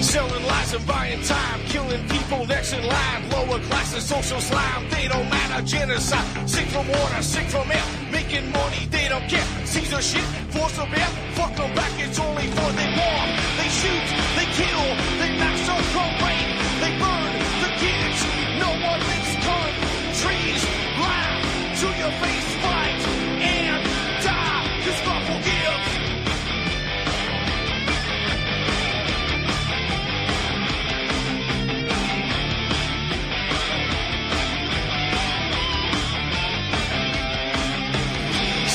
Selling lies and buying time, killing people next in line. Lower classes, social slime, they don't matter. Genocide, sick from water, sick from air. Making money, they don't care. Caesar shit, force of air. Fuck them back, it's only for they war. They shoot, they kill, they massacre, rape. They burn the kids. No one makes countries lie to your face, fight and die. Cause God forgives.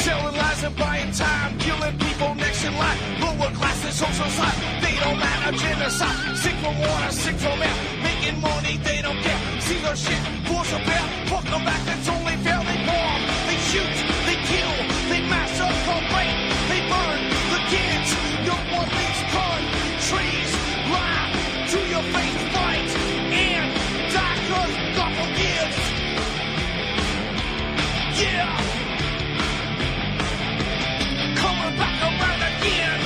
Selling lies and buying time, killing people next in line. Lower classes, social side, they don't matter. Genocide, sick from water, sick from air. Making money, they don't care. See their shit, force of air. Fuck them back, that's only fair. They bomb, they shoot, they kill, they massacre, rape, they burn the kids. No one makes countries lie to your face, fight and die. Cause God forgives. Yeah. Coming back around again.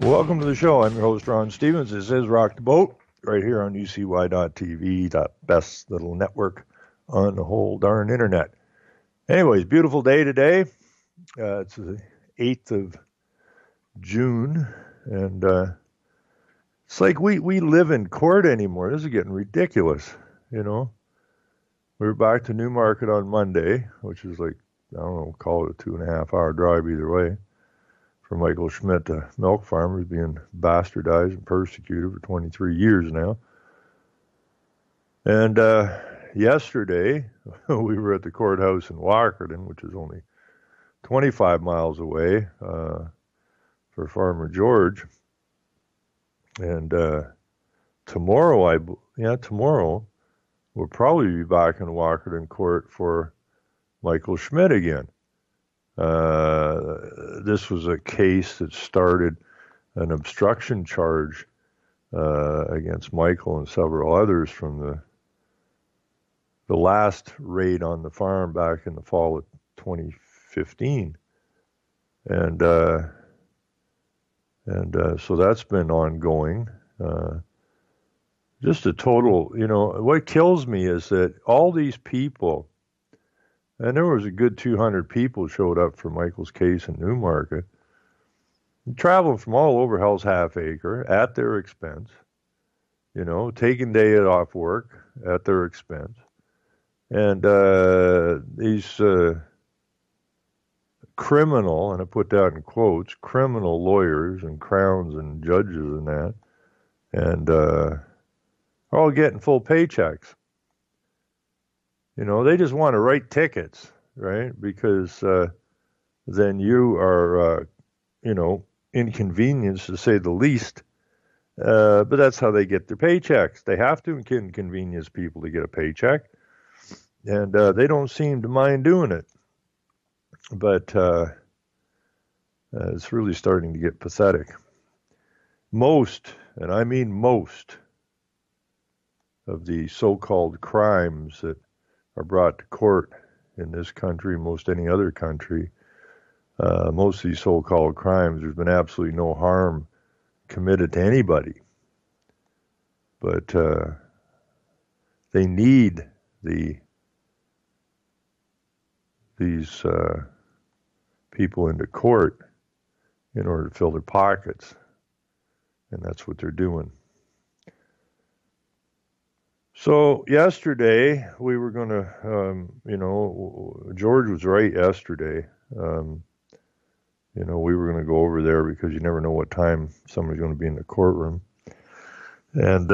Welcome to the show. I'm your host, Ron Stevens. This is Rock the Boat, right here on UCY.TV, the best little network on the whole darn internet. Anyways, beautiful day today. It's the 8th of June, and it's like we live in court anymore. This is getting ridiculous, you know. We were back to Newmarket on Monday, which is like, I don't know, call it a 2.5-hour drive either way. For Michael Schmidt, a milk farmer who's being bastardized and persecuted for 23 years now. And yesterday, we were at the courthouse in Walkerton, which is only 25 miles away, for Farmer George. And tomorrow, we'll probably be back in Walkerton court for Michael Schmidt again. This was a case that started an obstruction charge against Michael and several others from the last raid on the farm back in the fall of 2015, and so that's been ongoing. Just a total, you know, what kills me is that all these people. And there was a good 200 people showed up for Michael's case in Newmarket, traveling from all over Hell's Half Acre at their expense, you know, taking day off work at their expense. And these criminal, and I put that in quotes, criminal lawyers and crowns and judges and that, and are all getting full paychecks. You know, they just want to write tickets, right? Because then you are, you know, inconvenienced to say the least. But that's how they get their paychecks. They have to inconvenience people to get a paycheck. And they don't seem to mind doing it. But it's really starting to get pathetic. Most, and I mean most, of the so-called crimes that are brought to court in this country, most any other country, most of these so-called crimes, there's been absolutely no harm committed to anybody. But they need these people into court in order to fill their pockets. And that's what they're doing. So yesterday we were going to, you know, George was right yesterday. You know, we were going to go over there because you never know what time somebody's going to be in the courtroom. And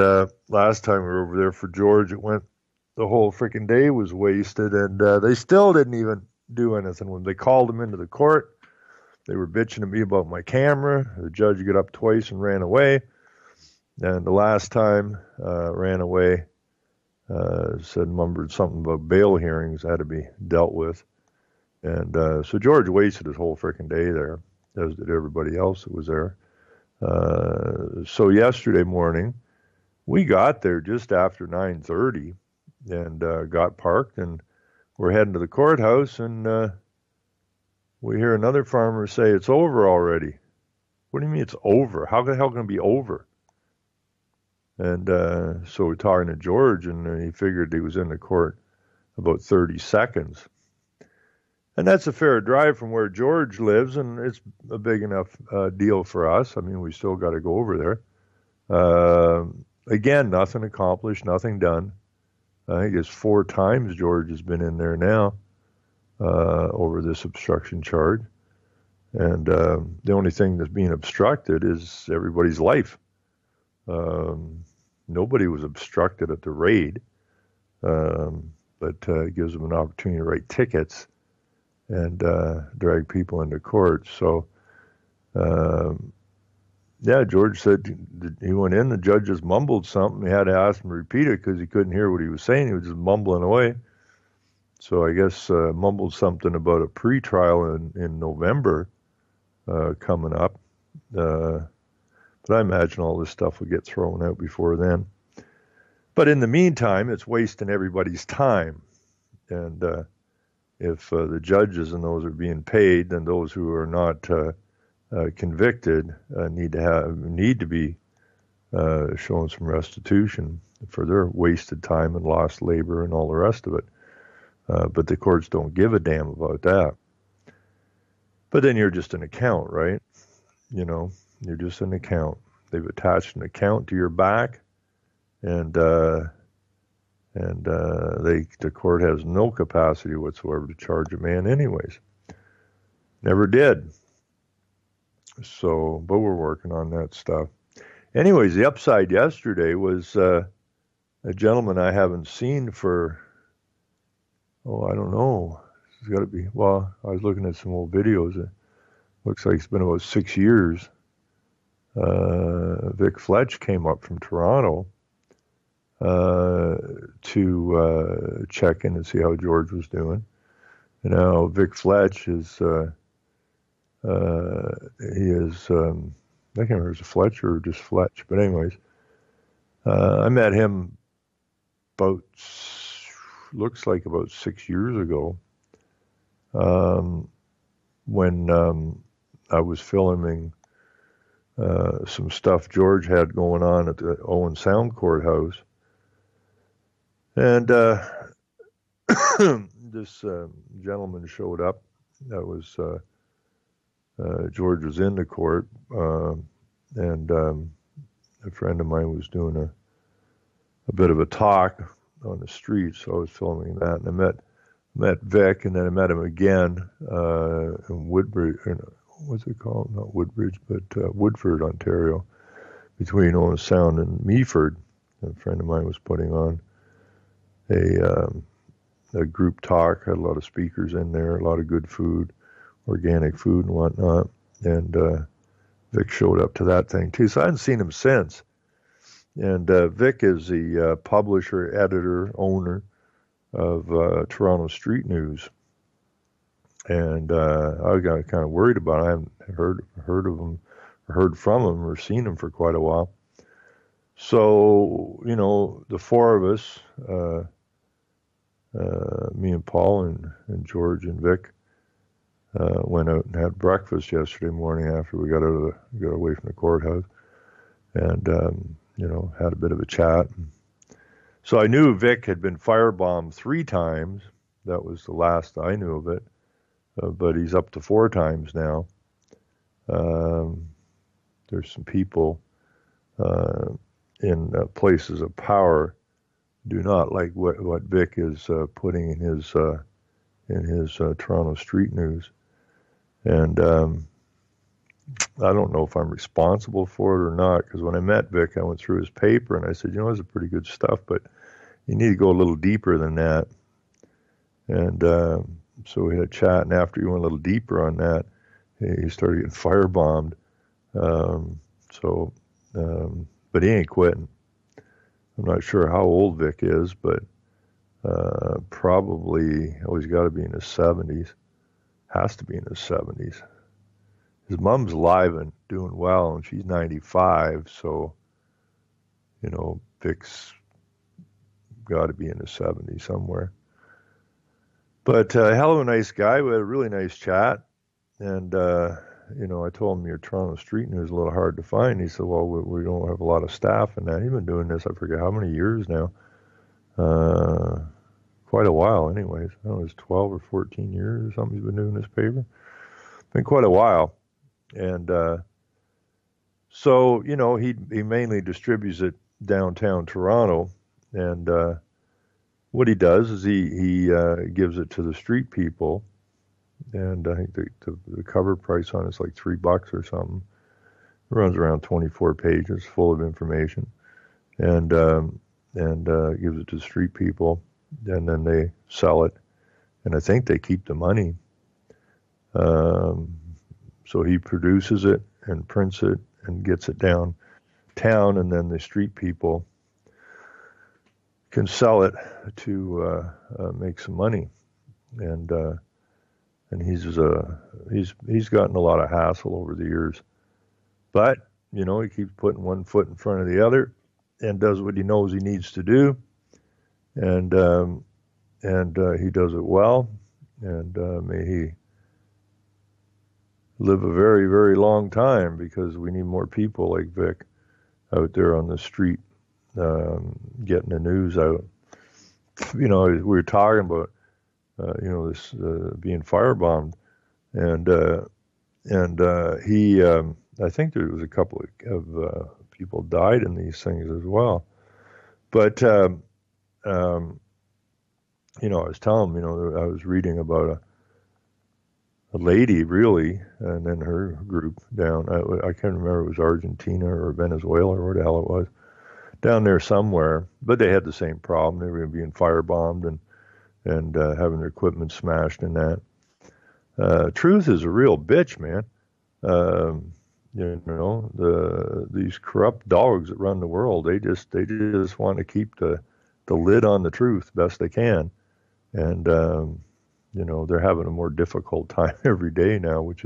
last time we were over there for George, it went, the whole freaking day was wasted, and they still didn't even do anything. When they called him into the court, They were bitching at me about my camera. The judge got up twice and ran away. And the last time, ran away, said, mumbled something about bail hearings had to be dealt with. And so George wasted his whole freaking day there, as did everybody else that was there. So yesterday morning, we got there just after 9:30 and got parked, and we're heading to the courthouse, and we hear another farmer say, it's over already. What do you mean it's over? How the hell can it be over? And so we're talking to George, and he figured he was in the court about 30 seconds. And that's a fair drive from where George lives, and it's a big enough deal for us. I mean, we still got to go over there. Again, nothing accomplished, nothing done. I think it's 4 times George has been in there now over this obstruction charge. And the only thing that's being obstructed is everybody's life. Nobody was obstructed at the raid, but it gives them an opportunity to write tickets and drag people into court. So, yeah, George said he went in, the judge just mumbled something. He had to ask him to repeat it because he couldn't hear what he was saying. He was just mumbling away. So I guess mumbled something about a pre-trial in November coming up. But I imagine all this stuff will get thrown out before then. But in the meantime, it's wasting everybody's time. And if the judges and those are being paid, then those who are not convicted need to be shown some restitution for their wasted time and lost labor and all the rest of it. But the courts don't give a damn about that. But then you're just an account, right? You know, you're just an account. They've attached an account to your back, and the court has no capacity whatsoever to charge a man anyways. Never did. So, but we're working on that stuff. Anyways, the upside yesterday was a gentleman I haven't seen for, I don't know. It's got to be, well, I was looking at some old videos. It looks like it's been about 6 years. Vic Fletch came up from Toronto to check in and see how George was doing. And now Vic Fletch is, he is, I can't remember if it's a Fletch or just Fletch, but anyways, I met him looks like about 6 years ago, when I was filming some stuff George had going on at the Owen Sound Courthouse. And this gentleman showed up. That was George was in the court, and a friend of mine was doing a bit of a talk on the street, so I was filming that. And I met Vic, and then I met him again in Woodbridge. What's it called? Not Woodbridge, but Woodford, Ontario, between Owen Sound and Meaford. A friend of mine was putting on a group talk, had a lot of speakers in there, a lot of good food, organic food and whatnot. And Vic showed up to that thing too. So I hadn't seen him since. And Vic is the publisher, editor, owner of Toronto Street News. And I got kind of worried about it. I haven't heard of him, or heard from him, or seen him for quite a while. So, you know, the 4 of us, me and Paul and George and Vic, went out and had breakfast yesterday morning after we got away from the courthouse, and you know, had a bit of a chat. So I knew Vic had been firebombed 3 times. That was the last I knew of it. But he's up to 4 times now. There's some people in places of power do not like what Vic is putting in his Toronto Street News, and I don't know if I'm responsible for it or not, because when I met Vic, I went through his paper and I said, you know, this is pretty good stuff, but you need to go a little deeper than that. And so we had a chat, and after he went a little deeper on that, he started getting firebombed. Um, so, but he ain't quitting. I'm not sure how old Vic is, but probably, he's got to be in his 70s. Has to be in his 70s. His mom's alive and doing well, and she's 95, so, Vic's got to be in his 70s somewhere. But a hell of a nice guy. We had a really nice chat. And, I told him your Toronto Street News is a little hard to find. He said, well, we don't have a lot of staff in that. He's been doing this, I forget how many years now. Quite a while anyways. I don't know, it's 12 or 14 years or something he's been doing this paper. Been quite a while. And so, he mainly distributes it downtown Toronto. And what he does is he gives it to the street people. And I think the cover price on it's like $3 or something. It runs around 24 pages, full of information, and gives it to street people, and then they sell it, and I think they keep the money. So he produces it and prints it and gets it downtown, and then the street people can sell it to make some money, and he's gotten a lot of hassle over the years, but he keeps putting one foot in front of the other, and does what he knows he needs to do, and he does it well, and may he live a very, very long time, because we need more people like Vic out there on the street, getting the news out. We were talking about this being firebombed, and he, I think there was a couple of people died in these things as well. But I was telling him, I was reading about a lady, really, and then her group down. I can't remember if it was Argentina or Venezuela or where the hell it was, down there somewhere. But they had the same problem. They were being firebombed and having their equipment smashed and that. Truth is a real bitch, man. These corrupt dogs that run the world, they just want to keep the lid on the truth best they can. And, they're having a more difficult time every day now, which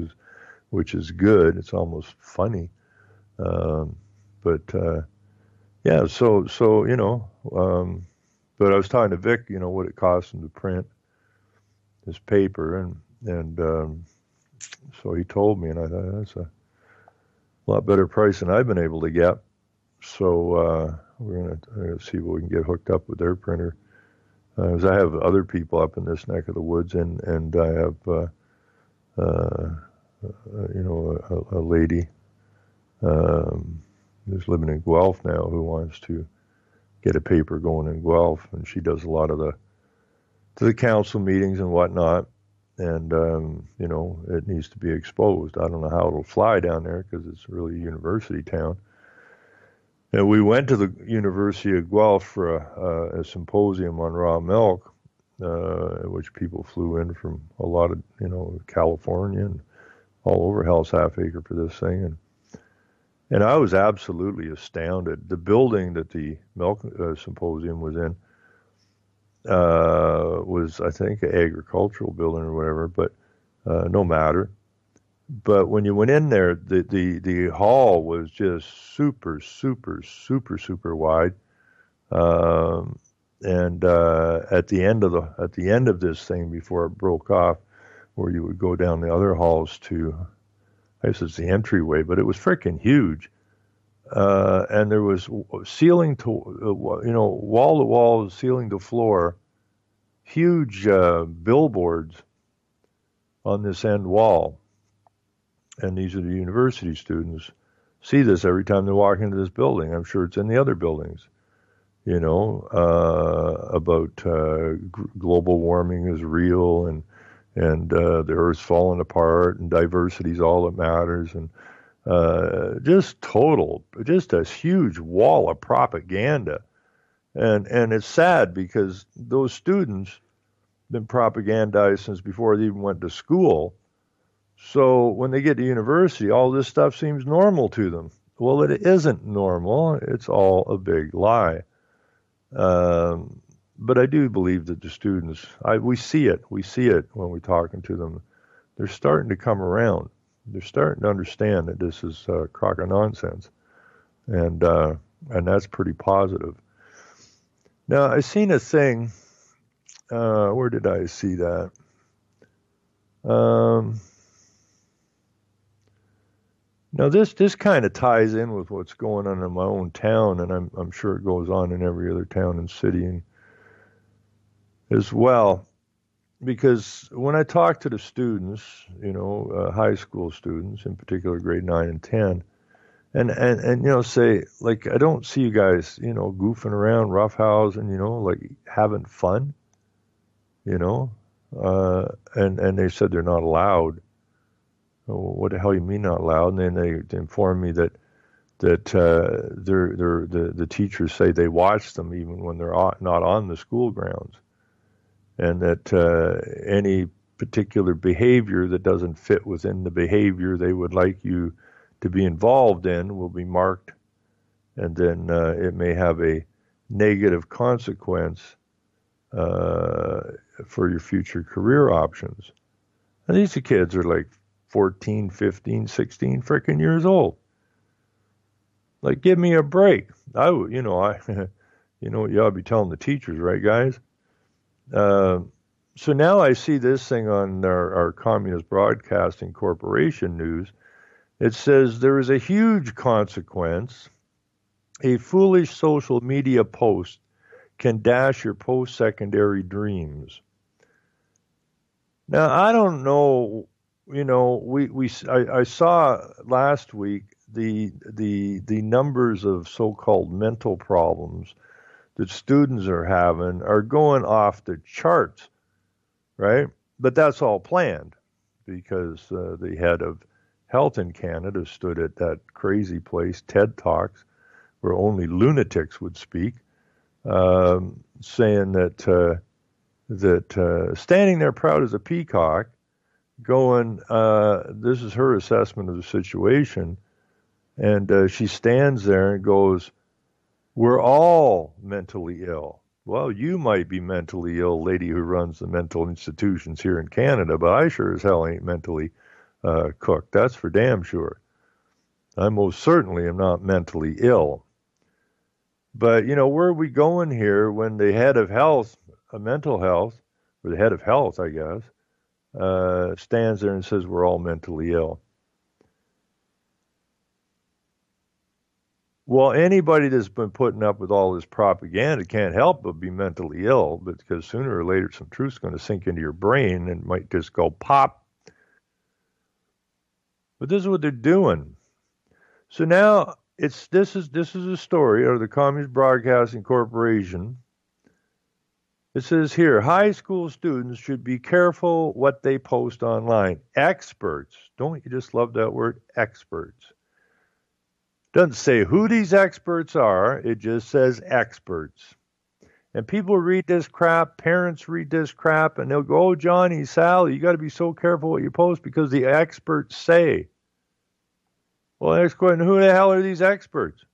is good. It's almost funny. Yeah, but I was talking to Vic, what it costs him to print his paper, and so he told me, and I thought, that's a lot better price than I've been able to get. So we're gonna see what we can get hooked up with their printer. Because I have other people up in this neck of the woods, and I have a lady who's living in Guelph now who wants to get a paper going in Guelph, and she does a lot of the council meetings and whatnot, and it needs to be exposed. I don't know how it'll fly down there because it's really a university town. And we went to the University of Guelph for a symposium on raw milk, in which people flew in from a lot of California and all over Hell's Half Acre for this thing, and I was absolutely astounded. The building that the milk symposium was in was, I think, an agricultural building or whatever, but no matter. But when you went in there, the hall was just super, super, super, super wide. And at the end of this thing, before it broke off, where you would go down the other halls to, I guess it's the entryway, but it was freaking huge. And there was ceiling to, wall to wall, ceiling to floor, huge billboards on this end wall. And these are the university students. See this every time they walk into this building. I'm sure it's in the other buildings. About global warming is real, and the Earth's falling apart, and diversity is all that matters, and just a huge wall of propaganda. And it's sad because those students have been propagandized since before they even went to school. So when they get to university, all this stuff seems normal to them. Well, it isn't normal. It's all a big lie. Um, but I do believe that the students, we see it. We see it when we're talking to them. They're starting to come around. They're starting to understand that this is a crock of nonsense, and that's pretty positive. Now I seen a thing. Where did I see that? Um, Now this kind of ties in with what's going on in my own town, and I'm sure it goes on in every other town and city as well. Because when I talk to the students, high school students, in particular grade 9 and 10, and say, like, I don't see you guys, goofing around, roughhousing, like having fun, you know, and they said they're not allowed. Well, what the hell you mean not allowed? And then they informed me that the teachers say they watch them even when they're not on the school grounds, and that any particular behavior that doesn't fit within the behavior they would like you to be involved in will be marked, and then it may have a negative consequence for your future career options. And these kids are like 14, 15, 16 freaking years old. Like, give me a break. I you know what you ought to be telling the teachers, right, guys? So now I see this thing on our Communist Broadcasting Corporation news. It says there is a huge consequence. A foolish social media post can dash your post-secondary dreams. Now, I don't know, I saw last week the numbers of so-called mental problems that students are having are going off the charts, right? But that's all planned because the head of health in Canada stood at that crazy place, TED Talks, where only lunatics would speak, saying that standing there proud as a peacock, going, this is her assessment of the situation, and she stands there and goes, we're all mentally ill. Well, you might be mentally ill, lady who runs the mental institutions here in Canada, but I sure as hell ain't mentally cooked. That's for damn sure. I most certainly am not mentally ill. But, where are we going here when the head of health, mental health, or the head of health, I guess, stands there and says we're all mentally ill? Well, anybody that's been putting up with all this propaganda can't help but be mentally ill, because sooner or later some truth's going to sink into your brain and might just go pop. But this is what they're doing. So now this is a story of the Communist Broadcasting Corporation. It says here, high school students should be careful what they post online. Experts, don't you just love that word, experts? Doesn't say who these experts are, it just says experts. And people read this crap, parents read this crap, and they'll go, oh, Johnny, Sally, you got to be so careful what you post because the experts say. Well, next question, who the hell are these experts?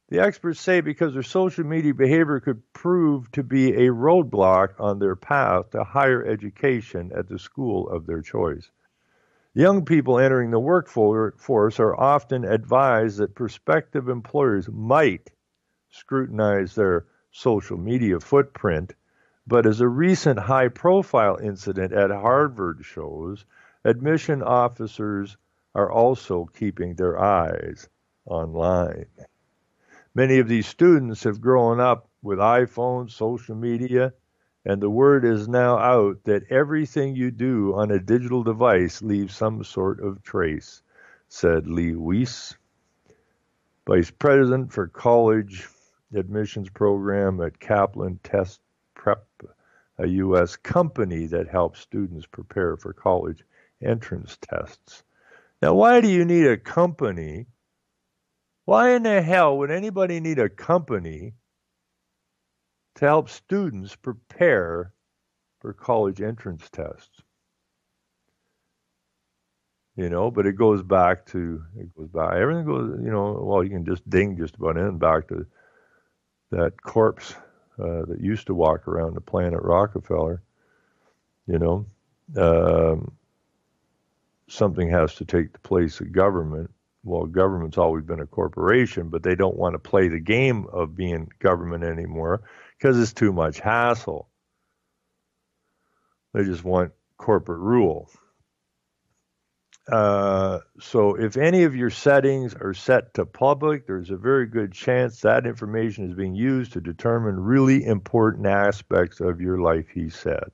The experts say because their social media behavior could prove to be a roadblock on their path to higher education at the school of their choice. Young people entering the workforce are often advised that prospective employers might scrutinize their social media footprint, but as a recent high-profile incident at Harvard shows, admission officers are also keeping their eyes online. Many of these students have grown up with iPhones, social media, and the word is now out that everything you do on a digital device leaves some sort of trace, said Lee Weiss, Vice President for College Admissions Program at Kaplan Test Prep, a U.S. company that helps students prepare for college entrance tests. Now, why do you need a company? Why in the hell would anybody need a company to help students prepare for college entrance tests? but it goes back. Everything goes, well, you can just ding just about in back to that corpse that used to walk around the planet Rockefeller. Um, Something has to take the place of government. Well, government's always been a corporation, but they don't want to play the game of being government anymore because it's too much hassle. They just want corporate rule. So if any of your settings are set to public, there's a very good chance that information is being used to determine really important aspects of your life, he said.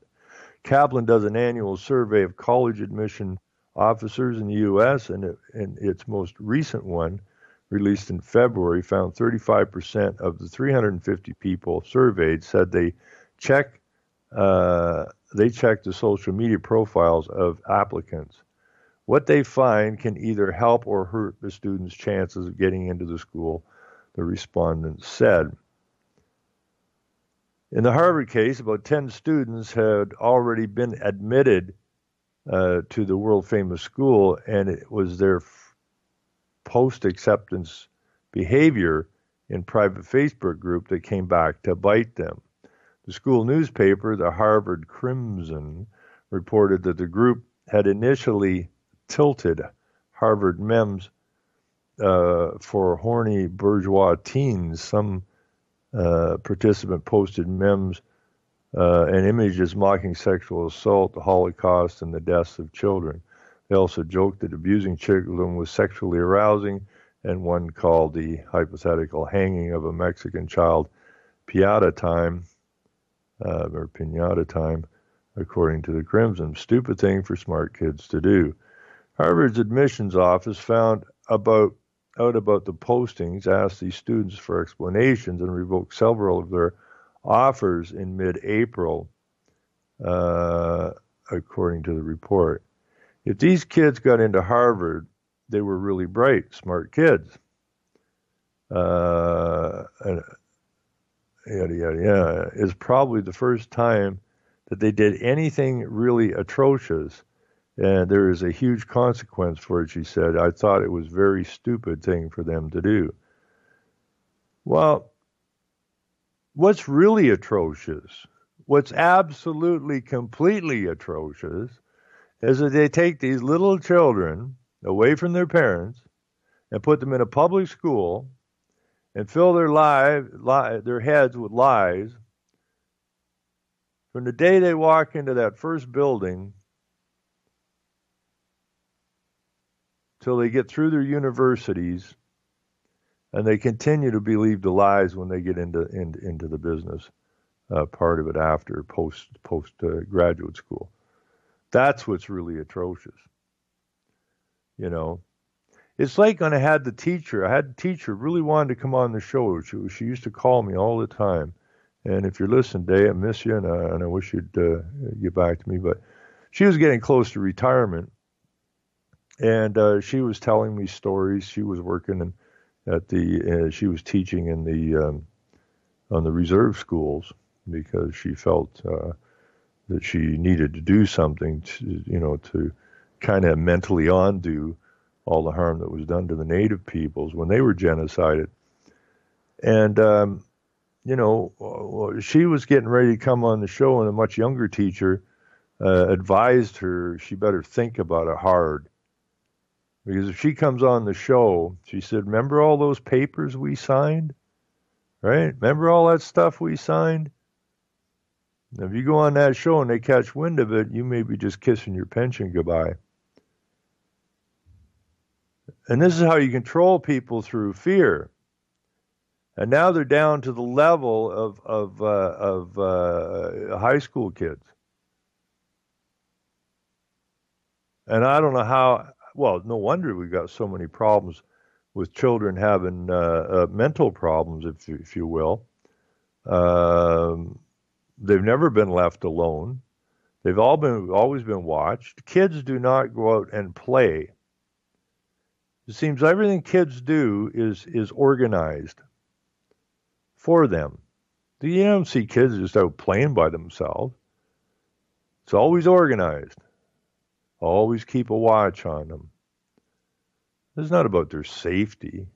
Kaplan does an annual survey of college admission officers in the U.S., and its most recent one, released in February, found 35% of the 350 people surveyed said they checked the social media profiles of applicants. What they find can either help or hurt the students' chances of getting into the school, the respondents said. In the Harvard case, about 10 students had already been admitted to the world-famous school, and it was their post-acceptance behavior in private Facebook group that came back to bite them. The school newspaper, the Harvard Crimson, reported that the group had initially tilted Harvard memes for horny bourgeois teens. Some participant posted memes and images mocking sexual assault, the Holocaust, and the deaths of children. They also joked that abusing children was sexually arousing, and one called the hypothetical hanging of a Mexican child piñata time, according to the Crimson. Stupid thing for smart kids to do. Harvard's admissions office found out about the postings, asked these students for explanations, and revoked several of their offers in mid-April, according to the report. If these kids got into Harvard, they were really bright, smart kids. Yada, yada, yada. It's probably the first time that they did anything really atrocious, and there is a huge consequence for it, she said. I thought it was a very stupid thing for them to do. Well, what's really atrocious, what's absolutely, completely atrocious, is that they take these little children away from their parents and put them in a public school and fill their heads with lies from the day they walk into that first building till they get through their universities, and they continue to believe the lies when they get into the business part of it after post graduate school. That's what's really atrocious. It's like when I had a teacher really wanted to come on the show. She used to call me all the time. And if you're listening, Dave, I miss you, and I wish you'd get back to me. But she was getting close to retirement, and she was telling me stories. She was working she was teaching in on the reserve schools because she felt that she needed to do something to kind of mentally undo all the harm that was done to the native peoples when they were genocided. And, she was getting ready to come on the show, and a much younger teacher advised her she better think about it hard. Because if she comes on the show, she said, remember all those papers we signed? Right? Remember all that stuff we signed? Now, if you go on that show and they catch wind of it, you may be just kissing your pension goodbye. And this is how you control people, through fear. And now they're down to the level of high school kids. And I don't know how. Well, no wonder we've got so many problems with children having mental problems, if you will. They've never been left alone. They've always been watched. Kids do not go out and play. It seems everything kids do is organized for them. You don't see kids just out playing by themselves. It's always organized. Always keep a watch on them. It's not about their safety.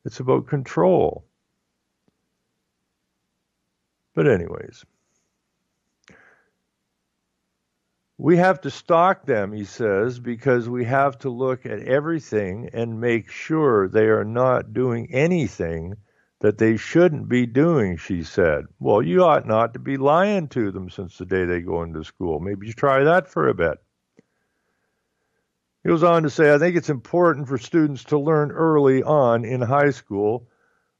It's about control. But anyways, we have to stalk them, he says, because we have to look at everything and make sure they are not doing anything that they shouldn't be doing, she said. Well, you ought not to be lying to them since the day they go into school. Maybe you try that for a bit. He goes on to say, I think it's important for students to learn early on in high school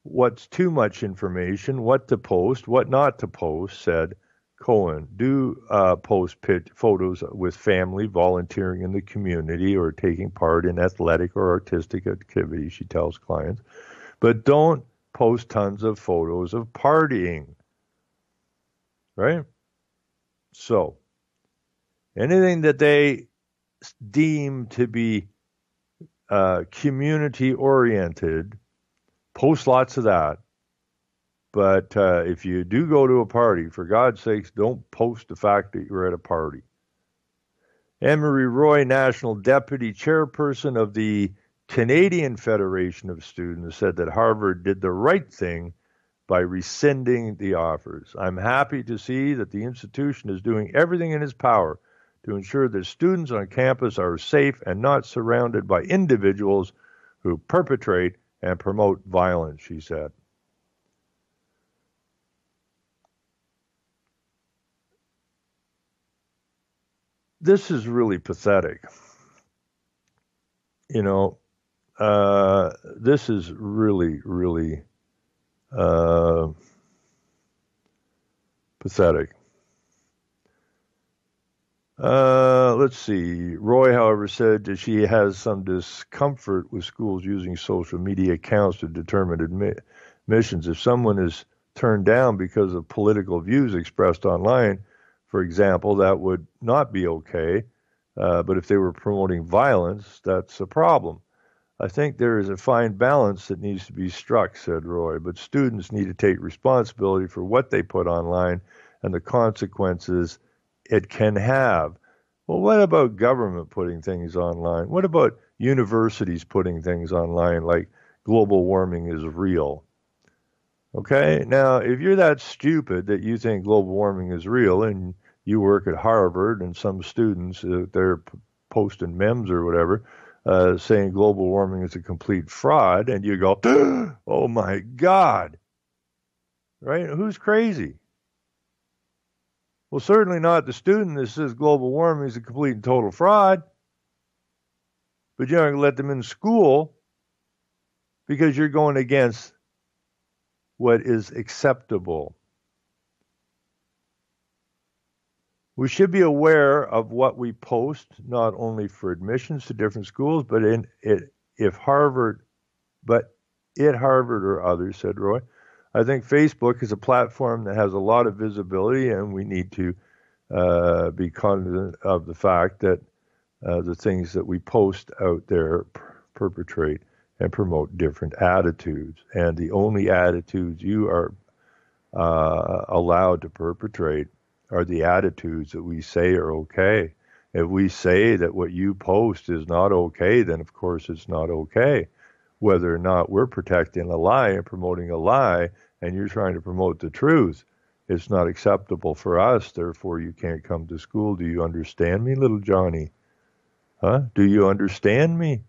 what's too much information, what to post, what not to post, said Cohen. Do post photos with family, volunteering in the community, or taking part in athletic or artistic activities, she tells clients. But don't post tons of photos of partying, right? So, anything that they deem to be community-oriented, post lots of that. But if you do go to a party, for God's sakes, don't post the fact that you're at a party. Anne-Marie Roy, National Deputy Chairperson of the Canadian Federation of Students, said that Harvard did the right thing by rescinding the offers. I'm happy to see that the institution is doing everything in its power to ensure that students on campus are safe and not surrounded by individuals who perpetrate and promote violence, she said. This is really pathetic. You know, this is really, really pathetic. Let's see. Roy, however, said that she has some discomfort with schools using social media accounts to determine admissions. If someone is turned down because of political views expressed online, for example, that would not be okay. But if they were promoting violence, that's a problem. I think there is a fine balance that needs to be struck, said Roy, but students need to take responsibility for what they put online and the consequences it can have. Well, what about government putting things online? What about universities putting things online like global warming is real? Okay, now if you're that stupid that you think global warming is real and you work at Harvard and some students, they're posting memes or whatever, saying global warming is a complete fraud, and you go, oh my God, right? Who's crazy? Well, certainly not the student that says global warming is a complete and total fraud, but you're not going to let them in school because you're going against what is acceptable. We should be aware of what we post, not only for admissions to different schools, but at Harvard or others, said Roy. I think Facebook is a platform that has a lot of visibility, and we need to be cognizant of the fact that the things that we post out there perpetrate and promote different attitudes. And the only attitudes you are allowed to perpetrate are the attitudes that we say are okay. If we say that what you post is not okay, then of course it's not okay. Whether or not we're protecting a lie and promoting a lie, and you're trying to promote the truth, it's not acceptable for us. Therefore, you can't come to school. Do you understand me, little Johnny? Huh? Do you understand me?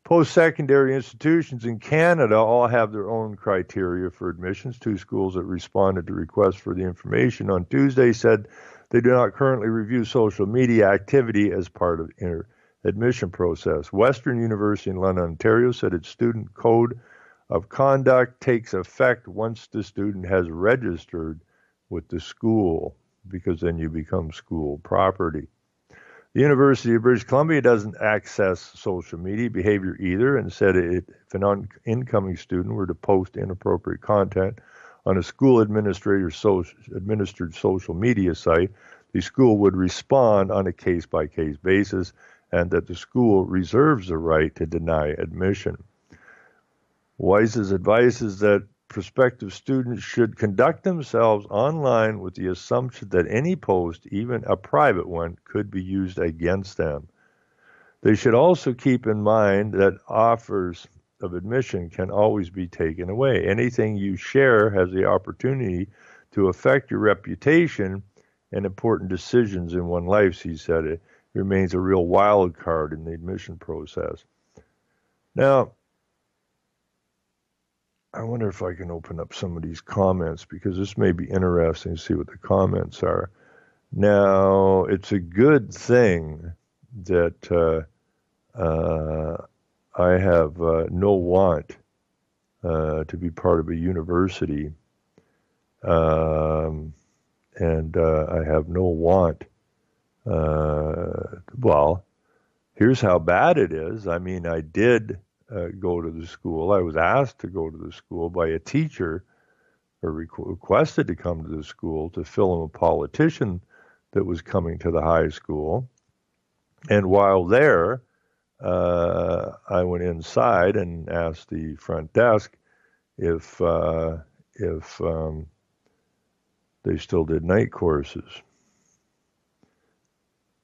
Post-secondary institutions in Canada all have their own criteria for admissions. Two schools that responded to requests for the information on Tuesday said they do not currently review social media activity as part of the admission process. Western University in London, Ontario said its student code of conduct takes effect once the student has registered with the school, because then you become school property. The University of British Columbia doesn't access social media behavior either, and said if an incoming student were to post inappropriate content on a school administered social media site, the school would respond on a case-by-case basis, and that the school reserves the right to deny admission. Weiss's advice is that prospective students should conduct themselves online with the assumption that any post, even a private one, could be used against them. They should also keep in mind that offers of admission can always be taken away. Anything you share has the opportunity to affect your reputation and important decisions in one's life, he said. It remains a real wild card in the admission process. Now, I wonder if I can open up some of these comments, because this may be interesting to see what the comments are. Now, it's a good thing that I have no want to be part of a university, and I have no want. Well, here's how bad it is. I mean, I did go to the school. I was asked to go to the school by a teacher, or requested to come to the school to film a politician that was coming to the high school. And while there, I went inside and asked the front desk if they still did night courses.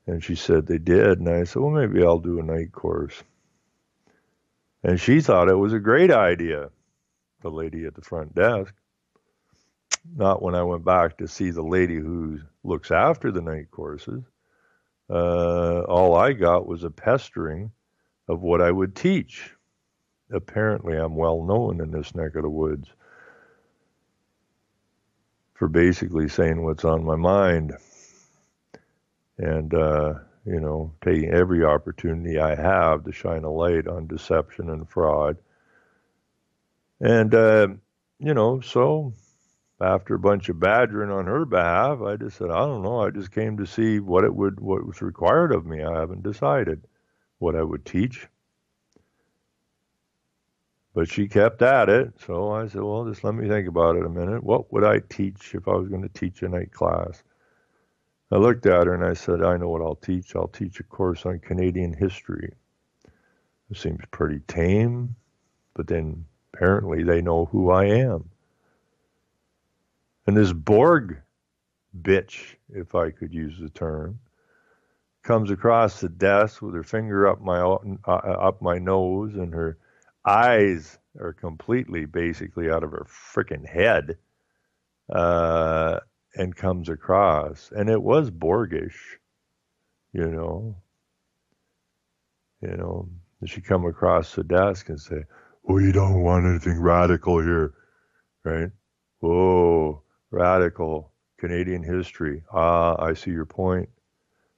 And she said they did. And I said, well, maybe I'll do a night course. And she thought it was a great idea, the lady at the front desk. Not when I went back to see the lady who looks after the night courses. All I got was a pestering of what I would teach. Apparently, I'm well known in this neck of the woods for basically saying what's on my mind. And, taking every opportunity I have to shine a light on deception and fraud. And, so after a bunch of badgering on her behalf, I just said, I don't know. I just came to see what was required of me. I haven't decided what I would teach. But she kept at it. So I said, well, just let me think about it a minute. What would I teach if I was going to teach a night class? I looked at her and I said, I know what I'll teach. I'll teach a course on Canadian history. It seems pretty tame, but then apparently they know who I am. And this Borg bitch, if I could use the term, comes across the desk with her finger up my nose, and her eyes are completely basically out of her frickin' head. And comes across, and it was Borgish, she come across the desk and say, well, you don't want anything radical here, right? Whoa, radical, Canadian history. I see your point.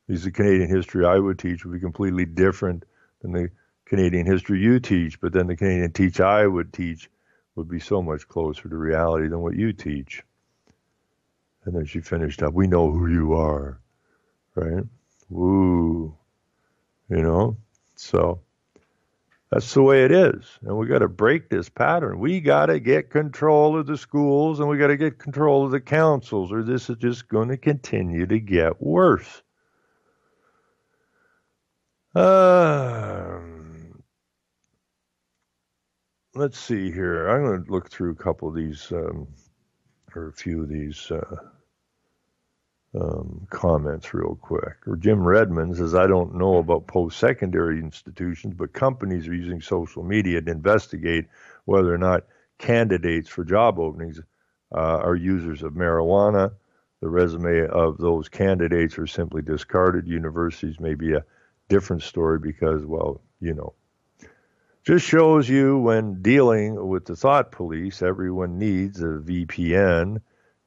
The Canadian history I would teach would be completely different than the Canadian history you teach, but then the Canadian I would teach would be so much closer to reality than what you teach. And then she finished up, we know who you are, right? Woo, So that's the way it is. And we got to break this pattern. We got to get control of the schools, and we got to get control of the councils, or this is just going to continue to get worse. Let's see here. I'm going to look through a couple of these, or a few of these comments real quick. Or Jim Redmond says, I don't know about post-secondary institutions, but companies are using social media to investigate whether or not candidates for job openings are users of marijuana. The resume of those candidates are simply discarded. Universities may be a different story because, just shows you when dealing with the thought police, everyone needs a VPN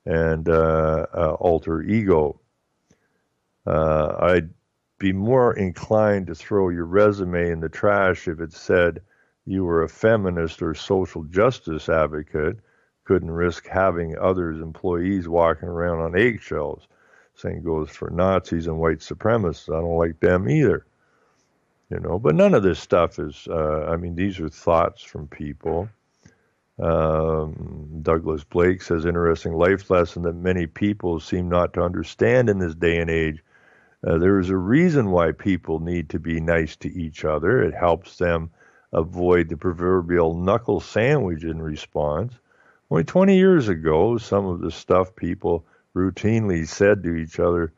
and alter ego. I'd be more inclined to throw your resume in the trash if it said you were a feminist or social justice advocate, couldn't risk having others employees walking around on eggshells. Same goes for Nazis and white supremacists. I don't like them either. But none of this stuff is, these are thoughts from people. Douglas Blake says, interesting life lesson that many people seem not to understand in this day and age. There is a reason why people need to be nice to each other. It helps them avoid the proverbial knuckle sandwich in response. Only 20 years ago, some of the stuff people routinely said to each other,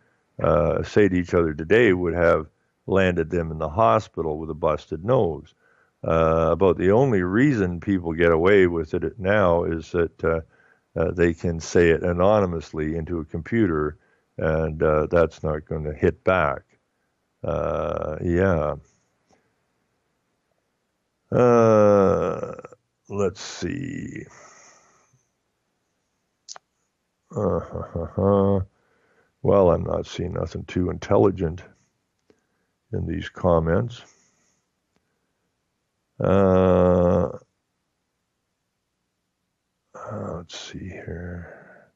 say to each other today, would have landed them in the hospital with a busted nose. About the only reason people get away with it now is that they can say it anonymously into a computer, and that's not going to hit back. Yeah. Let's see. Well, I'm not seeing nothing too intelligent in these comments. Let's see here.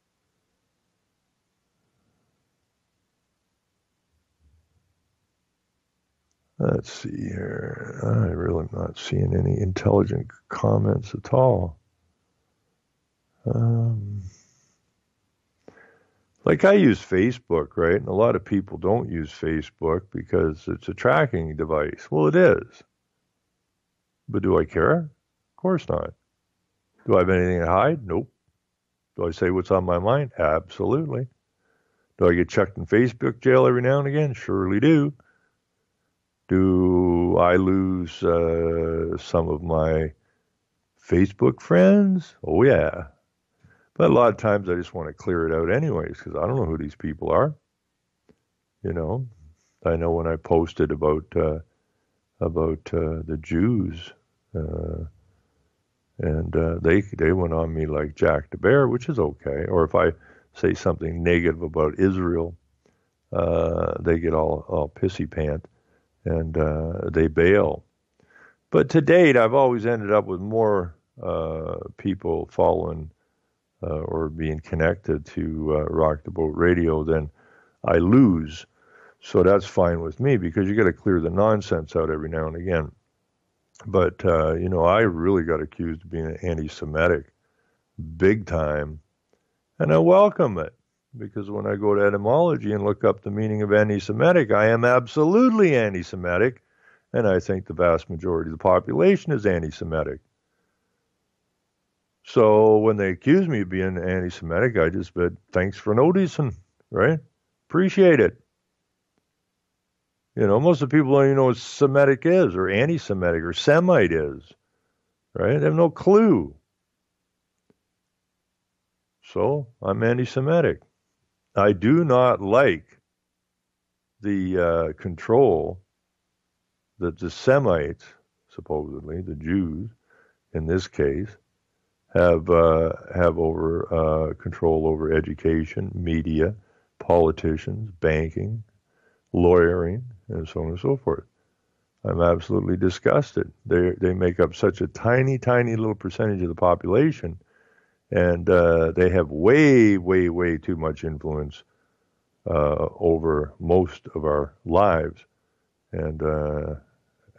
Let's see here. I really am not seeing any intelligent comments at all. Like I use Facebook, right? And a lot of people don't use Facebook because it's a tracking device. Well, it is. But do I care? Of course not. Do I have anything to hide? Nope. Do I say what's on my mind? Absolutely. Do I get chucked in Facebook jail every now and again? Surely do. Do I lose some of my Facebook friends? Oh, yeah. But a lot of times I just want to clear it out anyways because I don't know who these people are. You know, I know when I posted about the Jews, and they went on me like Jack the Bear, which is okay. Or if I say something negative about Israel, they get all pissy pant and they bail. But to date, I've always ended up with more people following or being connected to Rock the Boat Radio than I lose. So that's fine with me because you got to clear the nonsense out every now and again. But, I really got accused of being anti-Semitic big time. And I welcome it because when I go to etymology and look up the meaning of anti-Semitic, I am absolutely anti-Semitic. And I think the vast majority of the population is anti-Semitic. So when they accuse me of being anti-Semitic, I just said, thanks for noticing, right? Appreciate it. Most of the people don't even know what Semitic is or anti-Semitic or Semite is, right? They have no clue. So I'm anti-Semitic. I do not like the control that the Semites, supposedly the Jews in this case, have over control over education, media, politicians, banking, lawyering, and so on and so forth. I'm absolutely disgusted. They make up such a tiny, tiny little percentage of the population, and they have way, way, way too much influence over most of our lives. And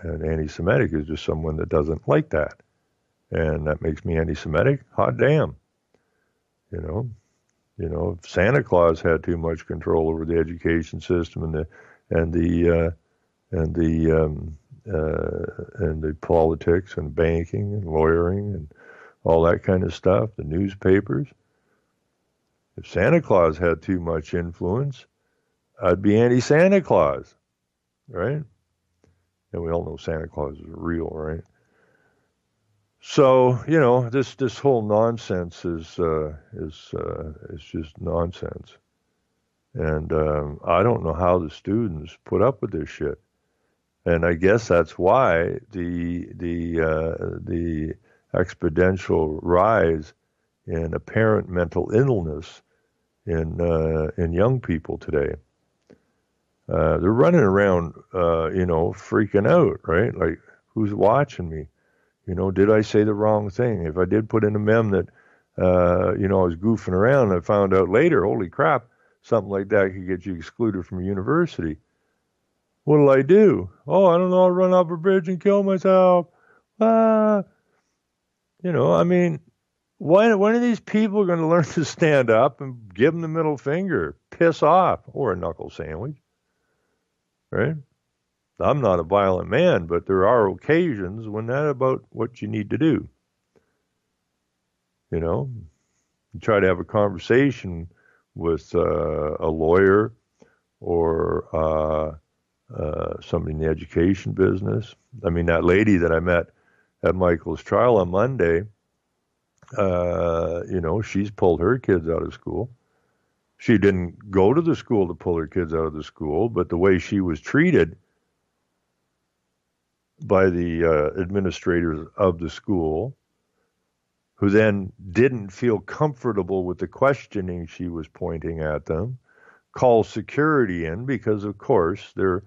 anti-Semitic is just someone that doesn't like that. And that makes me anti-Semitic. Hot damn. If Santa Claus had too much control over the education system and the politics and banking and lawyering and all that kind of stuff, the newspapers. If Santa Claus had too much influence, I'd be anti-Santa Claus, right? And we all know Santa Claus is real, right? So, this whole nonsense is just nonsense. And I don't know how the students put up with this shit. And I guess that's why the exponential rise in apparent mental illness in young people today. They're running around, freaking out, right? Like, who's watching me? Did I say the wrong thing? If I did put in a mem that, I was goofing around, I found out later, holy crap, something like that could get you excluded from a university. What'll I do? Oh, I don't know, I'll run off a bridge and kill myself. When are these people going to learn to stand up and give them the middle finger? Piss off. Or a knuckle sandwich. Right? I'm not a violent man, but there are occasions when that's about what you need to do. You try to have a conversation with a lawyer or somebody in the education business. I mean, that lady that I met at Michael's trial on Monday, she's pulled her kids out of school. She didn't go to the school to pull her kids out of the school, but the way she was treated by the administrators of the school, who then didn't feel comfortable with the questioning she was pointing at them, call security in because, of course, they're,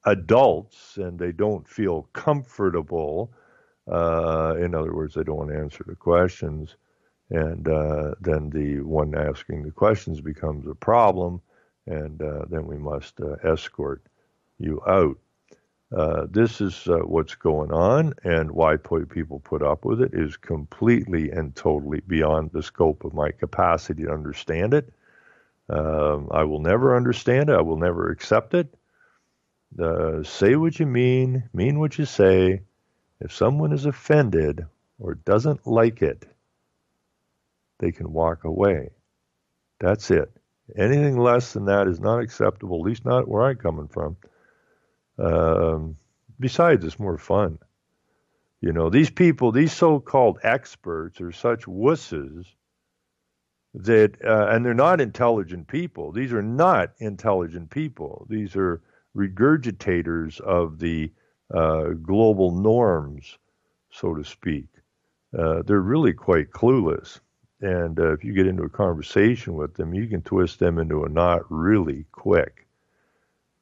adults and they don't feel comfortable. In other words, they don't want to answer the questions. And then the one asking the questions becomes a problem, and then we must escort you out. This is what's going on, and why people put up with it is completely and totally beyond the scope of my capacity to understand it. I will never understand it. I will never accept it. Say what you mean what you say. If someone is offended or doesn't like it, they can walk away. That's it. Anything less than that is not acceptable, at least not where I'm coming from. Besides, it's more fun. These people, these so-called experts are such wusses that, and they're not intelligent people. These are not intelligent people. These are regurgitators of the global norms, so to speak. They're really quite clueless. And if you get into a conversation with them, you can twist them into a knot really quick,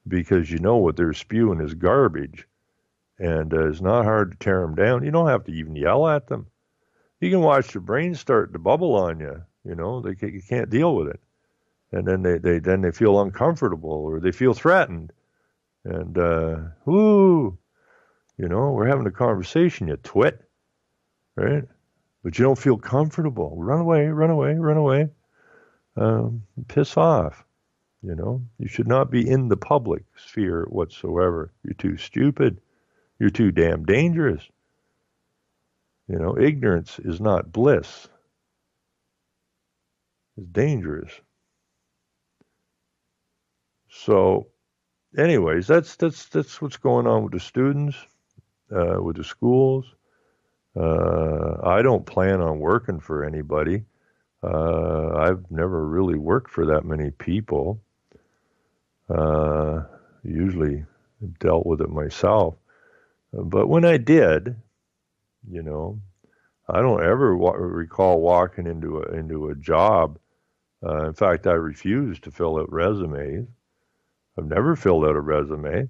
because what they're spewing is garbage. And it's not hard to tear them down. You don't have to even yell at them. You can watch their brains start to bubble on you. You can't deal with it. And then they feel uncomfortable, or they feel threatened. And, we're having a conversation, you twit, right? But you don't feel comfortable. Run away. Piss off. You should not be in the public sphere whatsoever. You're too stupid. You're too damn dangerous. Ignorance is not bliss. It's dangerous. So, anyways, that's what's going on with the students, with the schools. I don't plan on working for anybody. I've never really worked for that many people. Usually dealt with it myself. But when I did, I don't ever recall walking into a job. In fact, I refused to fill out resumes. I've never filled out a resume.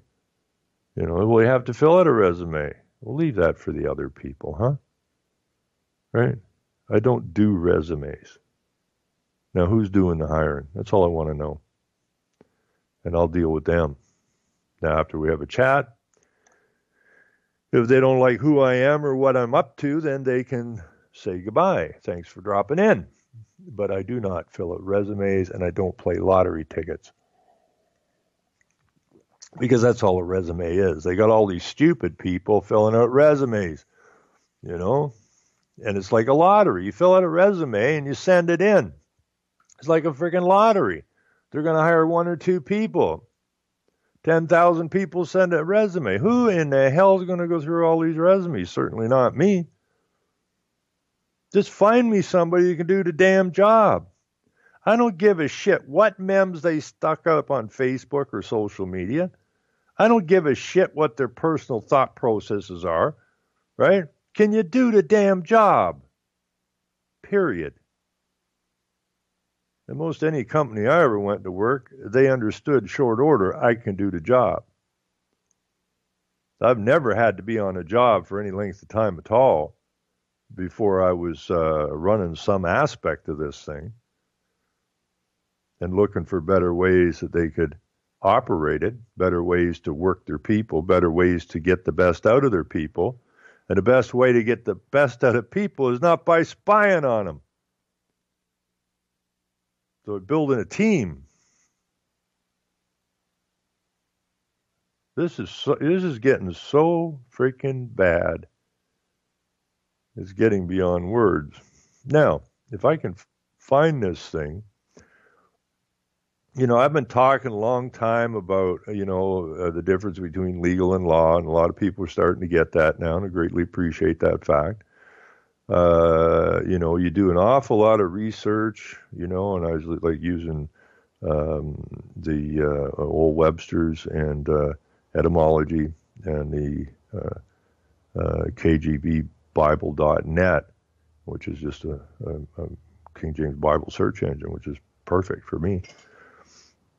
Well, you have to fill out a resume. We'll leave that for the other people, huh? Right? I don't do resumes. Now, who's doing the hiring? That's all I want to know. And I'll deal with them. Now, after we have a chat, if they don't like who I am or what I'm up to, then they can say goodbye. Thanks for dropping in. But I do not fill out resumes, and I don't play lottery tickets. Because that's all a resume is. They got all these stupid people filling out resumes, And it's like a lottery. You fill out a resume and you send it in. It's like a freaking lottery. They're going to hire one or two people. 10,000 people send a resume. Who in the hell is going to go through all these resumes? Certainly not me. Just find me somebody who can do the damn job. I don't give a shit what memes they stuck up on Facebook or social media. I don't give a shit what their personal thought processes are, right? Can you do the damn job? Period. And most any company I ever went to work, they understood short order, I can do the job. I've never had to be on a job for any length of time at all before I was running some aspect of this thing and looking for better ways that they could operate it, better ways to work their people, better ways to get the best out of their people. And the best way to get the best out of people is not by spying on them. So building a team. This is getting so freaking bad. It's getting beyond words. Now, if I can find this thing, I've been talking a long time about, the difference between legal and law, and a lot of people are starting to get that now, and I greatly appreciate that fact. You do an awful lot of research, and I was like using the old Webster's and etymology and the KJVBible.net, which is just a King James Bible search engine, which is perfect for me.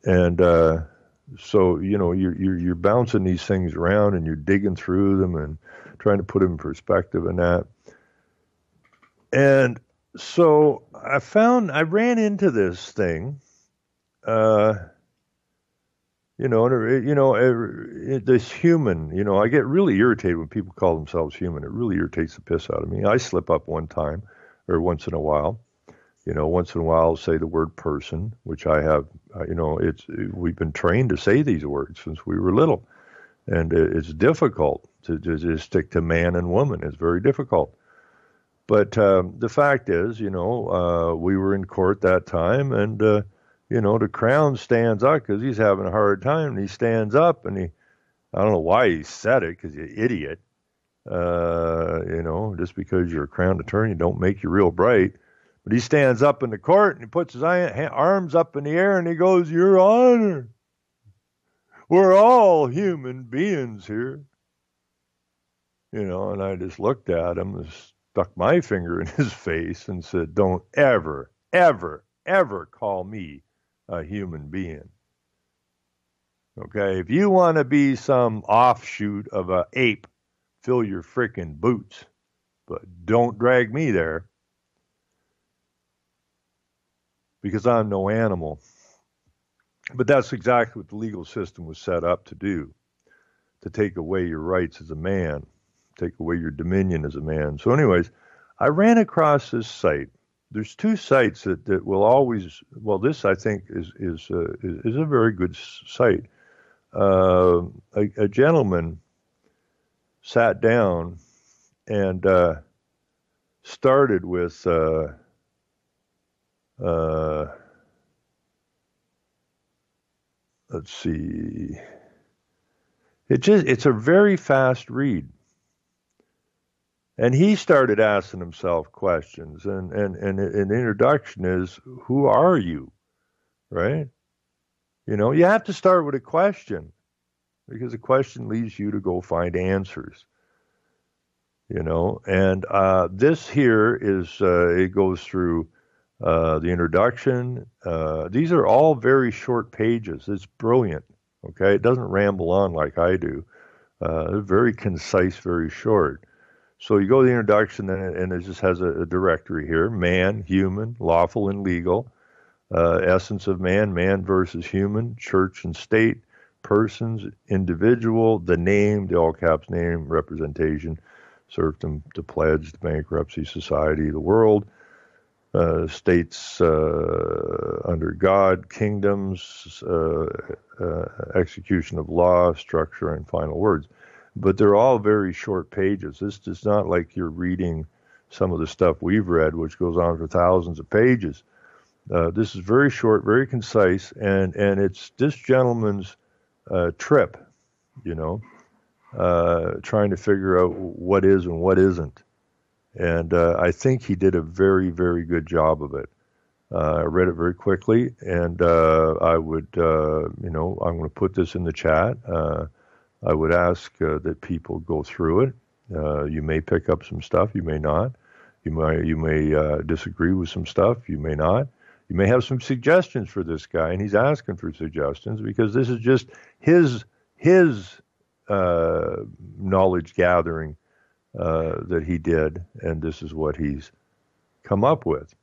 And so you're bouncing these things around and you're digging through them and trying to put them in perspective and that. And so I ran into this thing, this human. I get really irritated when people call themselves human. It really irritates the piss out of me. I slip up one time or once in a while. Once in a while I'll say the word person, which I have, we've been trained to say these words since we were little. And it's difficult to just stick to man and woman. It's very difficult. But the fact is, we were in court that time, and, the Crown stands up because he's having a hard time. And he stands up, and I don't know why he said it, because you're an idiot. Just because you're a Crown attorney don't make you real bright. But he stands up in the court, and he puts his arms up in the air, and he goes, "Your Honor, we're all human beings here." And I just looked at him and stuck my finger in his face and said, "Don't ever, ever, ever call me a human being. Okay, if you want to be some offshoot of an ape, fill your frickin' boots, but don't drag me there, because I'm no animal." But that's exactly what the legal system was set up to do, to take away your rights as a man, take away your dominion as a man. So anyways, I ran across this site. There's two sites that will always, well, this I think is a very good site. A gentleman sat down and started with let's see. It's a very fast read. And he started asking himself questions, and the introduction is, who are you? Right? You have to start with a question, because a question leads you to go find answers. And this here is, it goes through the introduction. These are all very short pages. It's brilliant. Okay, it doesn't ramble on like I do. They're very concise, very short. So you go to the introduction, and it just has a directory here: man, human, lawful and legal, essence of man, man versus human, church and state, persons, individual, the name, the all caps name, representation, serfdom to pledge, the bankruptcy, society, the world, states under God, kingdoms, execution of law, structure, and final words. But they're all very short pages. This is not like you're reading some of the stuff we've read, which goes on for thousands of pages. This is very short, very concise, and it's this gentleman's trip, trying to figure out what is and what isn't. And I think he did a very, very good job of it. I read it very quickly, and I would, I'm going to put this in the chat. I would ask that people go through it. You may pick up some stuff, you may not. You may disagree with some stuff, you may not. You may have some suggestions for this guy, and he's asking for suggestions because this is just his knowledge gathering that he did, and this is what he's come up with.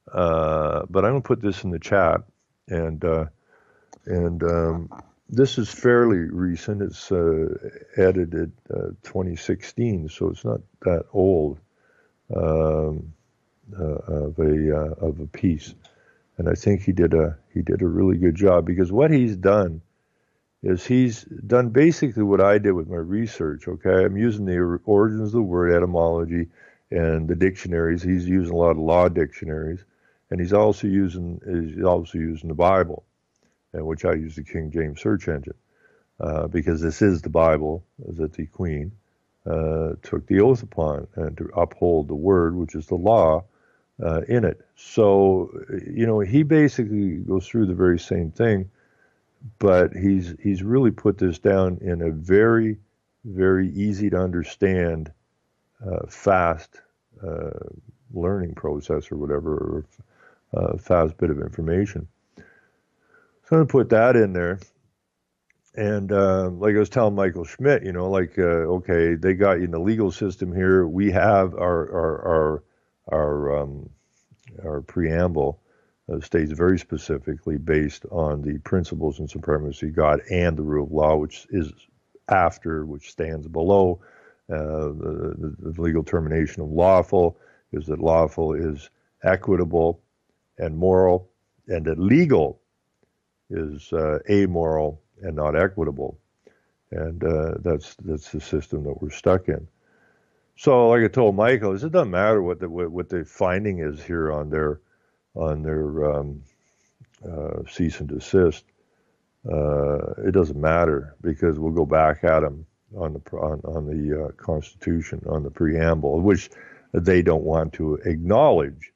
But I'm going to put this in the chat, and this is fairly recent. It's edited 2016, so it's not that old of a piece. And I think he did a really good job, because what he's done is he's done basically what I did with my research. Okay, I'm using the origins of the word, etymology, and the dictionaries. He's using a lot of law dictionaries, and he's also using the Bible, and which I use the King James search engine because this is the Bible that the Queen took the oath upon and to uphold the word, which is the law, in it. So, he basically goes through the very same thing, but he's really put this down in a very, very easy to understand, fast learning process or whatever, or fast bit of information. So I'm going to put that in there. And like I was telling Michael Schmidt, okay, they got you in the legal system here. We have our preamble states very specifically based on the principles and supremacy of God and the rule of law, which stands below the legal termination of lawful, is that lawful is equitable and moral, and that legal is amoral and not equitable. And that's the system that we're stuck in. So, like I told Michael, it doesn't matter what the finding is here on their cease and desist. It doesn't matter, because we'll go back at them on the Constitution, on the preamble, which they don't want to acknowledge,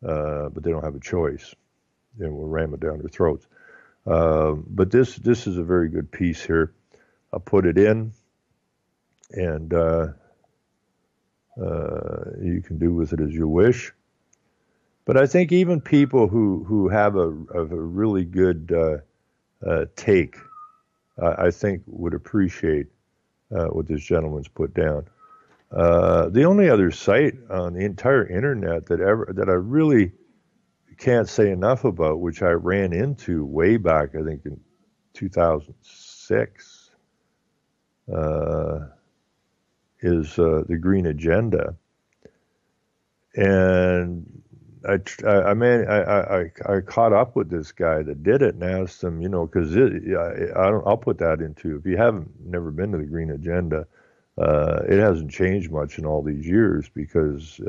but they don't have a choice, and we'll ram it down their throats. But this is a very good piece here. I'll put it in, and you can do with it as you wish. But I think even people who have a really good take, I think would appreciate what this gentleman's put down. The only other site on the entire internet that I really can't say enough about, which I ran into way back, I think in 2006, is the Green Agenda. And I caught up with this guy that did it and asked him, because I'll put that into, if you never been to the Green Agenda, it hasn't changed much in all these years, because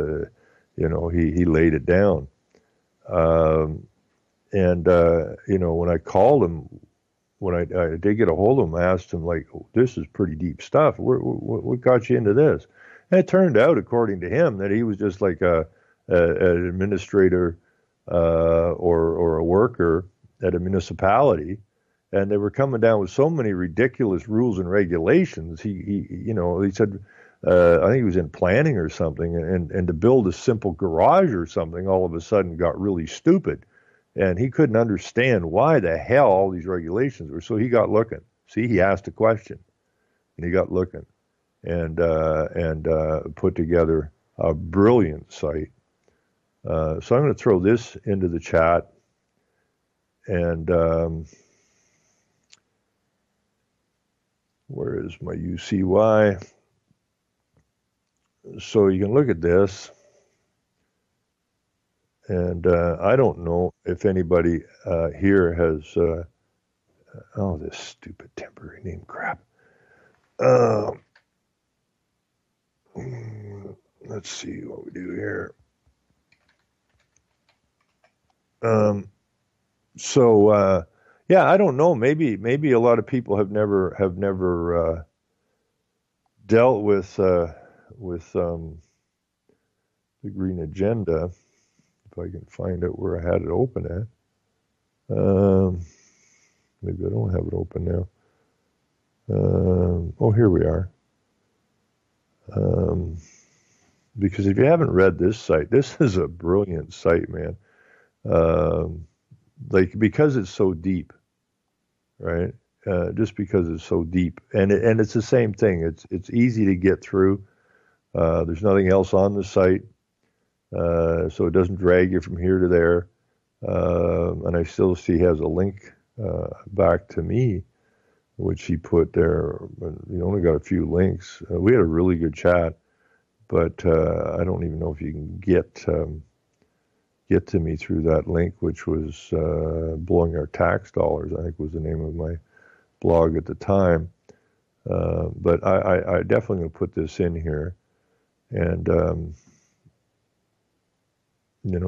he laid it down. When I called him, when I did get a hold of him, I asked him, this is pretty deep stuff. What got you into this? And it turned out, according to him, that he was just like an administrator or a worker at a municipality, and they were coming down with so many ridiculous rules and regulations. He said, I think he was in planning or something, and to build a simple garage or something all of a sudden got really stupid. And he couldn't understand why the hell all these regulations were. So he got looking. See, he asked a question, and he got looking, and put together a brilliant site. So I'm going to throw this into the chat, and where is my UCY? So you can look at this. And I don't know if anybody here has, this stupid temporary name crap. Let's see what we do here. I don't know. Maybe a lot of people have never dealt with the Green Agenda. If I can find out where I had it open at. Maybe I don't have it open now. Here we are. Because if you haven't read this site, this is a brilliant site, man. Because it's so deep, right? Just because it's so deep, and it's the same thing. It's easy to get through. There's nothing else on the site. So it doesn't drag you from here to there. And I still see he has a link back to me, which he put there. He only got a few links. We had a really good chat, but I don't even know if you can get to me through that link, which was Blowing Our Tax Dollars, I think was the name of my blog at the time. But I definitely going to put this in here. And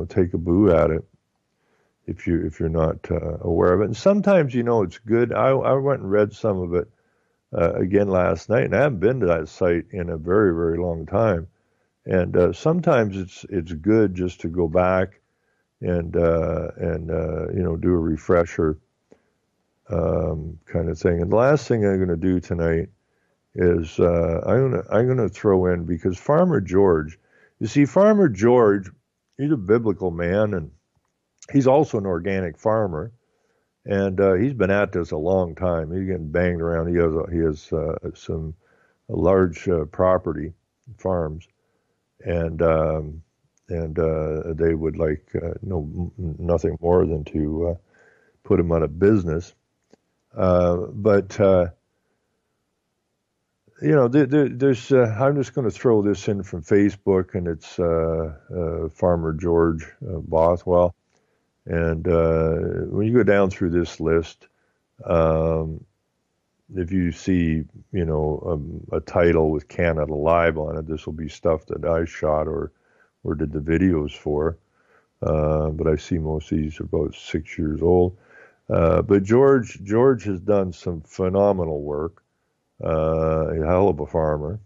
take a boo at it if you're not aware of it. And sometimes, it's good. I went and read some of it again last night, and I haven't been to that site in a very, very long time. And sometimes it's good just to go back and do a refresher kind of thing. And the last thing I'm going to do tonight is I'm gonna throw in, because Farmer George, you see, Farmer George, he's a biblical man, and he's also an organic farmer, and he's been at this a long time. He's getting banged around. He has some large property farms, and they would like nothing more than to put him out of business. But there's I'm just going to throw this in from Facebook, and it's Farmer George Bothwell. And when you go down through this list, if you see, a title with Canada Live on it, this will be stuff that I shot or did the videos for. But I see most of these are about 6 years old. But George has done some phenomenal work. A hell of a farmer.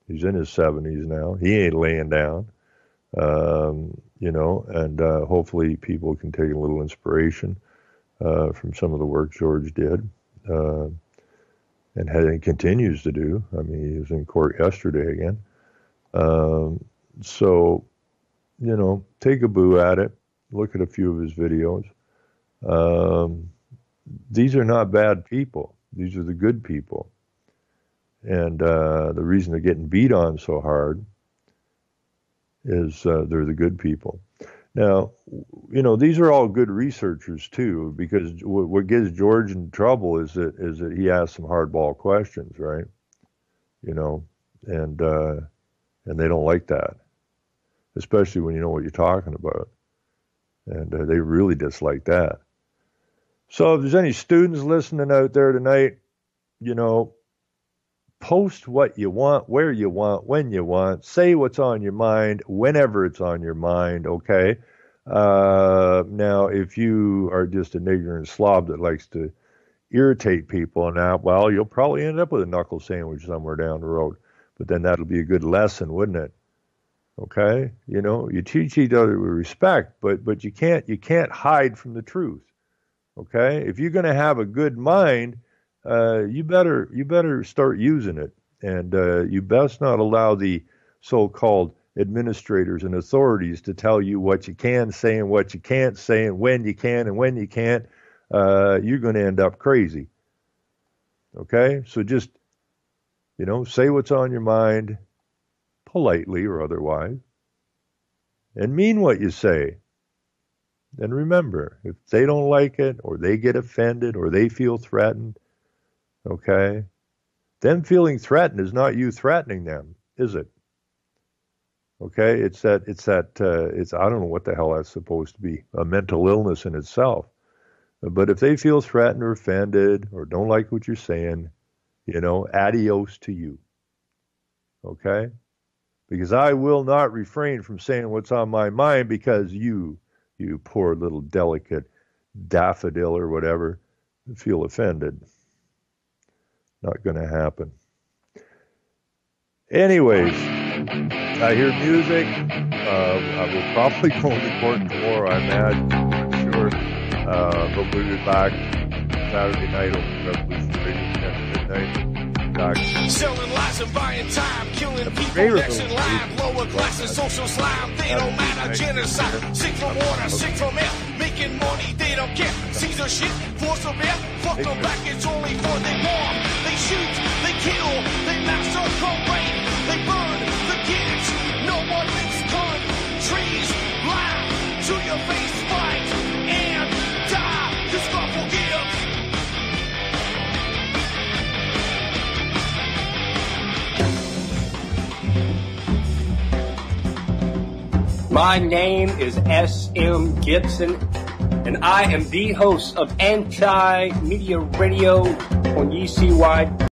He's in his 70s now. He ain't laying down. And hopefully people can take a little inspiration from some of the work George did, and continues to do. I mean, he was in court yesterday again. So, take a boo at it. Look at a few of his videos. These are not bad people. These are the good people. And the reason they're getting beat on so hard is they're the good people. Now, these are all good researchers too, because what gets George in trouble is that he asks some hardball questions, right? And they don't like that, especially when you know what you're talking about, and they really dislike that. So if there's any students listening out there tonight, post what you want, where you want, when you want. Say what's on your mind, whenever it's on your mind, okay? Now, if you are just an ignorant slob that likes to irritate people and that, well, you'll probably end up with a knuckle sandwich somewhere down the road. But then that'll be a good lesson, wouldn't it? Okay? You teach each other with respect, but you can't hide from the truth. Okay? If you're going to have a good mind, you better start using it, and you best not allow the so-called administrators and authorities to tell you what you can say and what you can't say, and when you can and when you can't. You're going to end up crazy. Okay, so just say what's on your mind, politely or otherwise, and mean what you say. And remember, if they don't like it, or they get offended, or they feel threatened, okay, them feeling threatened is not you threatening them, is it? Okay, it's I don't know what the hell that's supposed to be, a mental illness in itself. But if they feel threatened or offended or don't like what you're saying, adios to you. Okay? Because I will not refrain from saying what's on my mind, because you poor little delicate daffodil or whatever, feel offended. Not going to happen. Anyways, I hear music. I will probably go into court tomorrow, I'm not sure. But we'll be back Saturday night on Revolution Radio at midnight. Selling lies and buying time, killing people next in line. Lower classes, social slime, they don't matter. Genocide, sick from water, sick from air. Making money, they don't care. Caesar shit, force of air. Fuck them back, it's only for they bomb. They shoot, they kill, they massacre, rape, they burn the kids. No one thinks gun, trees, lie to your face, fight and die. Cause God forgives. My name is S.M. Gibson, and I am the host of Anti-Media Radio on UCY